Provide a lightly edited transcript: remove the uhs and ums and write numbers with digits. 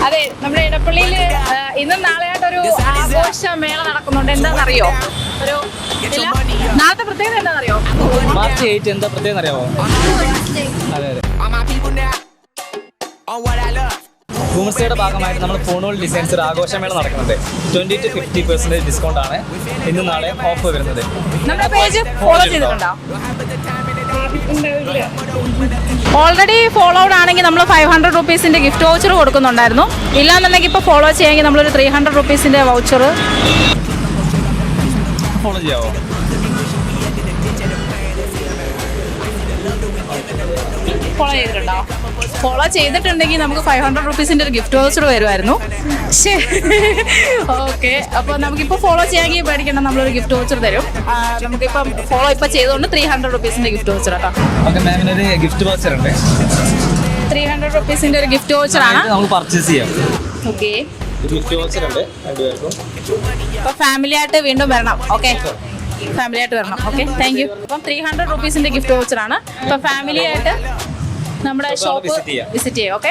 അതെ, നമ്മുടെ ഇടപ്പള്ളിയിൽ ഇന്നും നാളെയായിട്ടൊരു ആഘോഷമേള നടക്കുന്നുണ്ട്. എന്താണെന്നറിയോ? ഒരു നാളത്തെ പ്രത്യേകത എന്താണെന്നറിയോ? മാർച്ച് 8 എന്താ പ്രത്യേകം അറിയാമോ? അതെ അതെ, വുമൻസ് ഡേയുടെ ഭാഗമായിട്ട് നമ്മൾ ഫോണുകൾ ഡിസൈൻസ് ഒരു ആഘോഷമേള നടക്കുന്നുണ്ട്. 20 to 50% ഡിസ്കൗണ്ട് ആണ് ഇന്ന് നാളെ ഓഫ് വരുന്നത്. നമ്മുടെ പേജ് ഫോളോ ചെയ്തിട്ടുണ്ടോ? ഓൾറെഡി ഫോളോഡ് ആണെങ്കിൽ നമ്മൾ 500 റുപ്പീസിന്റെ ഗിഫ്റ്റ് വൗച്ചർ കൊടുക്കുന്നുണ്ടായിരുന്നു. ഇല്ലാന്നുണ്ടെങ്കിൽ ഇപ്പോൾ ഫോളോ ചെയ്യാമെങ്കിൽ നമ്മളൊരു 300 റുപ്പീസിന്റെ വൗച്ചർ ഫോളോ ചെയ്യാവോ? ഫോളോ ചെയ്തിട്ടുണ്ടോ? ഫോളോ ചെയ്തിട്ടുണ്ടെങ്കിൽ നമുക്ക് 500 റുപ്പീസിന്റെ ഒരു ഗിഫ്റ്റ് വൗച്ചർ വരുമായിരുന്നു. ഓക്കെ, അപ്പോൾ നമുക്കിപ്പോൾ ഫോളോ ചെയ്യാമെങ്കിൽ പേടിക്കണം, നമ്മളൊരു ഗിഫ്റ്റ് വൗച്ചർ തരും. നമുക്കിപ്പം ഫോളോ ഇപ്പോൾ ചെയ്തുകൊണ്ട് 300 റുപ്പീസിന്റെ ഗിഫ്റ്റ് വൗച്ചർ കേട്ടോ. ഓക്കെ, മാമിനൊരു ഗിഫ്റ്റ് വൗച്ചർ ഉണ്ട്. 300 റുപ്പീസിന്റെ ഒരു ഗിഫ്റ്റ് വൗച്ചർ ആണ് നമുക്ക് പർച്ചേസ് ചെയ്യാം. ഓക്കെ, ഗിഫ്റ്റ് വൗച്ചർ ഉണ്ട് രണ്ടുപേർക്കും. അപ്പോൾ ഫാമിലി ആയിട്ട് വീണ്ടും വരണം. ഓക്കെ, ഫാമിലി ആയിട്ട് വരണം. Okay, thank you. അപ്പം 300 റുപ്പീസിന്റെ ഗിഫ്റ്റ് വൗച്ചർ ആണ്. അപ്പോൾ ഫാമിലി ആയിട്ട് നമ്മുടെ ഷോപ്പ് വിസിറ്റ് ചെയ്യാം. ഓക്കെ.